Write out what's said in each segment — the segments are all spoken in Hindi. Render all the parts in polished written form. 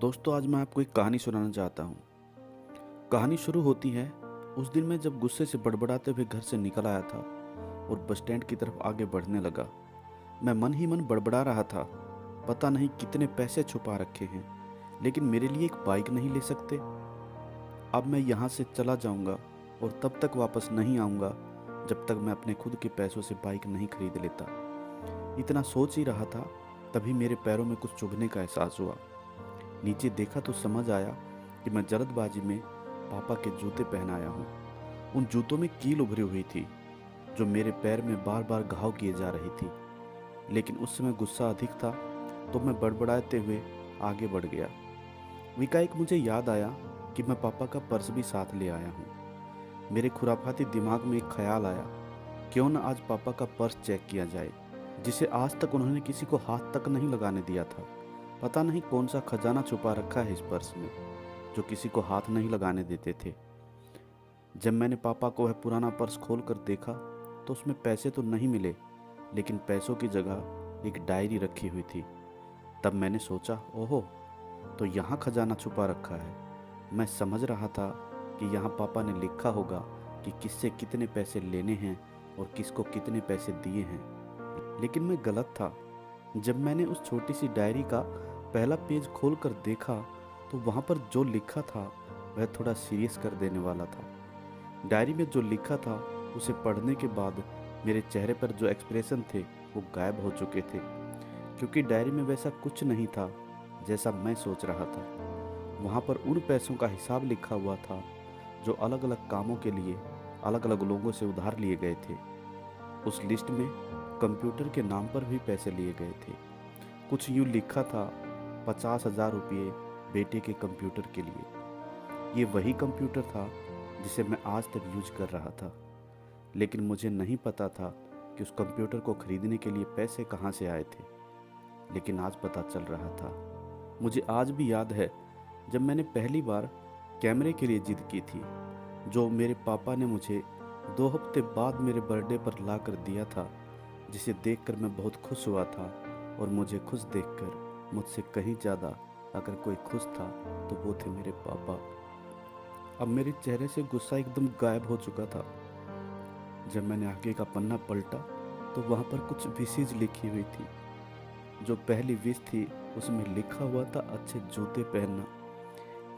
दोस्तों, आज मैं आपको एक कहानी सुनाना चाहता हूँ। कहानी शुरू होती है उस दिन मैं जब गुस्से से बड़बड़ाते हुए घर से निकल आया था और बस स्टैंड की तरफ आगे बढ़ने लगा। मैं मन ही मन बड़बड़ा रहा था, पता नहीं कितने पैसे छुपा रखे हैं, लेकिन मेरे लिए एक बाइक नहीं ले सकते। अब मैं यहाँ से चला जाऊँगा और तब तक वापस नहीं आऊँगा जब तक मैं अपने खुद के पैसों से बाइक नहीं खरीद लेता। इतना सोच ही रहा था, तभी मेरे पैरों में कुछ चुभने का एहसास हुआ। नीचे देखा तो समझ आया कि मैं जल्दबाजी में पापा के जूते पहन आया हूँ। उन जूतों में कील उभरी हुई थी जो मेरे पैर में बार बार घाव किए जा रही थी। लेकिन उस समय गुस्सा अधिक था तो मैं बड़बड़ाते हुए आगे बढ़ गया। एकाएक मुझे याद आया कि मैं पापा का पर्स भी साथ ले आया हूँ। मेरे खुराफाती दिमाग में एक ख्याल आया, क्यों न आज पापा का पर्स चेक किया जाए, जिसे आज तक उन्होंने किसी को हाथ तक नहीं लगाने दिया था। पता नहीं कौन सा खजाना छुपा रखा है इस पर्स में जो किसी को हाथ नहीं लगाने देते थे। जब मैंने पापा को वह पुराना पर्स खोल कर देखा तो उसमें पैसे तो नहीं मिले, लेकिन पैसों की जगह एक डायरी रखी हुई थी। तब मैंने सोचा, ओहो, तो यहाँ खजाना छुपा रखा है। मैं समझ रहा था कि यहाँ पापा ने लिखा होगा कि किससे कितने पैसे लेने हैं और किसको कितने पैसे दिए हैं। लेकिन मैं गलत था। जब मैंने उस छोटी सी डायरी का पहला पेज खोलकर देखा तो वहाँ पर जो लिखा था वह थोड़ा सीरियस कर देने वाला था। डायरी में जो लिखा था उसे पढ़ने के बाद मेरे चेहरे पर जो एक्सप्रेशन थे वो गायब हो चुके थे, क्योंकि डायरी में वैसा कुछ नहीं था जैसा मैं सोच रहा था। वहाँ पर उन पैसों का हिसाब लिखा हुआ था जो अलग अलग कामों के लिए अलग अलग लोगों से उधार लिए गए थे। उस लिस्ट में कंप्यूटर के नाम पर भी पैसे लिए गए थे। कुछ यूँ लिखा था, 50,000 रुपये बेटे के कंप्यूटर के लिए। ये वही कंप्यूटर था जिसे मैं आज तक यूज कर रहा था, लेकिन मुझे नहीं पता था कि उस कंप्यूटर को खरीदने के लिए पैसे कहाँ से आए थे। लेकिन आज पता चल रहा था। मुझे आज भी याद है जब मैंने पहली बार कैमरे के लिए जिद की थी, जो मेरे पापा ने मुझे 2 हफ्ते बाद मेरे बर्थडे पर ला कर दिया था, जिसे देखकर मैं बहुत खुश हुआ था। और मुझे खुश देखकर मुझसे कहीं ज़्यादा अगर कोई खुश था तो वो थे मेरे पापा। अब मेरे चेहरे से गुस्सा एकदम गायब हो चुका था। जब मैंने आगे का पन्ना पलटा तो वहाँ पर कुछ विशेष लिखी हुई थी। जो पहली विश थी उसमें लिखा हुआ था, अच्छे जूते पहनना।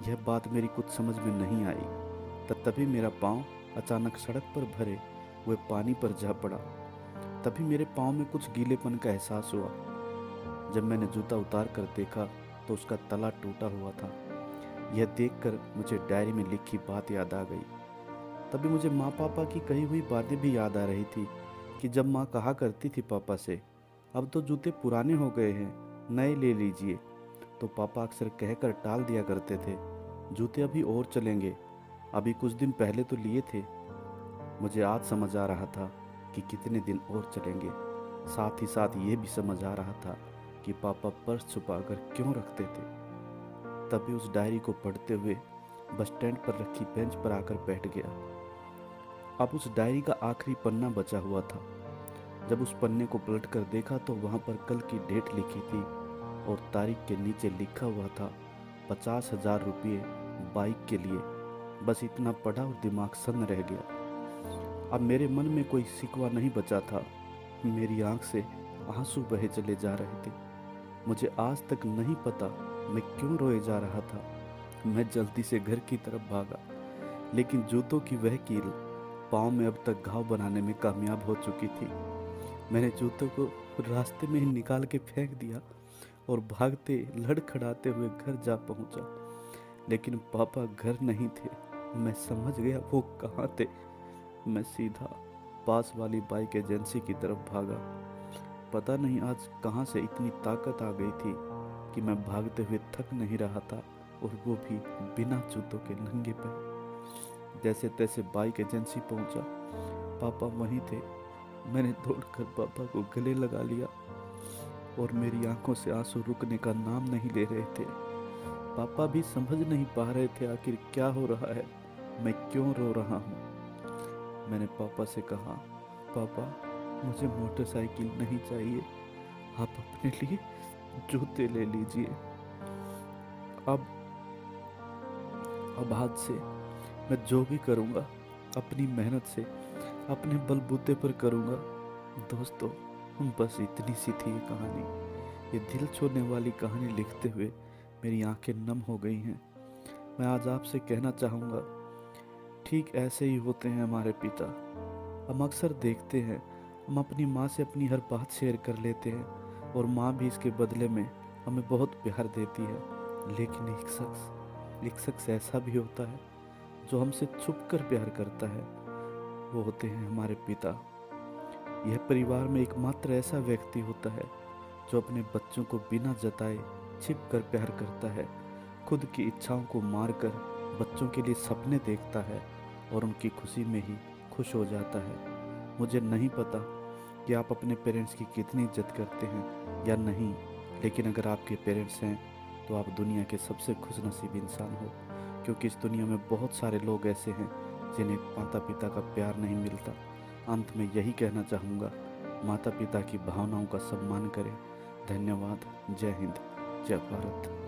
यह बात मेरी कुछ समझ में नहीं आई। तभी मेरा पाँव अचानक सड़क पर भरे हुए पानी पर जा पड़ा। तभी मेरे पाँव में कुछ गीलेपन का एहसास हुआ। जब मैंने जूता उतार कर देखा तो उसका तला टूटा हुआ था। यह देखकर मुझे डायरी में लिखी बात याद आ गई। तभी मुझे माँ पापा की कही हुई बातें भी याद आ रही थी कि जब माँ कहा करती थी पापा से, अब तो जूते पुराने हो गए हैं, नए ले लीजिए, तो पापा अक्सर कहकर टाल दिया करते थे, जूते अभी और चलेंगे, अभी कुछ दिन पहले तो लिए थे। मुझे आज समझ आ रहा था कि कितने दिन और चलेंगे। साथ ही साथ ये भी समझ आ रहा था कि पापा पर्स छुपाकर क्यों रखते थे। तभी उस डायरी को पढ़ते हुए बस स्टैंड पर रखी बेंच पर आकर बैठ गया। अब उस डायरी का आखिरी पन्ना बचा हुआ था। जब उस पन्ने को पलट कर देखा तो वहाँ पर कल की डेट लिखी थी और तारीख के नीचे लिखा हुआ था 50,000 रुपये बाइक के लिए। बस इतना पढ़ा और दिमाग सन्न रह गया। अब मेरे मन में कोई शिकवा नहीं बचा था। मेरी आंख से आंसू बहे चले जा रहे थे। मुझे आज तक नहीं पता मैं क्यों रोए जा रहा था। मैं जल्दी से घर की तरफ भागा, लेकिन जूतों की वह कील पाँव में अब तक घाव बनाने में कामयाब हो चुकी थी। मैंने जूतों को रास्ते में ही निकाल के फेंक दिया और भागते लड़खड़ाते हुए घर जा पहुंचा। लेकिन पापा घर नहीं थे। मैं समझ गया वो कहाँ थे। मैं सीधा पास वाली बाइक एजेंसी की तरफ भागा। पता नहीं आज कहाँ से इतनी ताकत आ गई थी कि मैं भागते हुए थक नहीं रहा था, और वो भी बिना जूतों के नंगे पैर। जैसे तैसे बाइक एजेंसी पहुंचा। पापा वहीं थे। मैंने दौड़कर पापा को गले लगा लिया और मेरी आंखों से आंसू रुकने का नाम नहीं ले रहे थे। पापा भी समझ नहीं पा रहे थे आखिर क्या हो रहा है, मैं क्यों रो रहा हूँ। मैंने पापा से कहा, पापा मुझे मोटरसाइकिल नहीं चाहिए, आप अपने लिए जूते ले लीजिए। अब अब आज से मैं जो भी करूँगा अपनी मेहनत से अपने बलबूते पर करूँगा। दोस्तों, बस इतनी सी थी ये कहानी। ये दिल छोड़ने वाली कहानी लिखते हुए मेरी आंखें नम हो गई हैं। मैं आज आपसे कहना चाहूँगा, ठीक ऐसे ही होते हैं हमारे पिता। हम अक्सर देखते हैं, हम अपनी माँ से अपनी हर बात शेयर कर लेते हैं और माँ भी इसके बदले में हमें बहुत प्यार देती है। लेकिन एक शख्स ऐसा भी होता है जो हमसे छुप कर प्यार करता है। वो होते हैं हमारे पिता। यह परिवार में एकमात्र ऐसा व्यक्ति होता है जो अपने बच्चों को बिना जताए छिप कर प्यार करता है, खुद की इच्छाओं को मारकर बच्चों के लिए सपने देखता है और उनकी खुशी में ही खुश हो जाता है। मुझे नहीं पता कि आप अपने पेरेंट्स की कितनी इज्जत करते हैं या नहीं, लेकिन अगर आपके पेरेंट्स हैं तो आप दुनिया के सबसे खुशनसीब इंसान हो, क्योंकि इस दुनिया में बहुत सारे लोग ऐसे हैं जिन्हें माता पिता का प्यार नहीं मिलता। अंत में यही कहना चाहूँगा, माता पिता की भावनाओं का सम्मान करें। धन्यवाद। जय हिंद, जय भारत।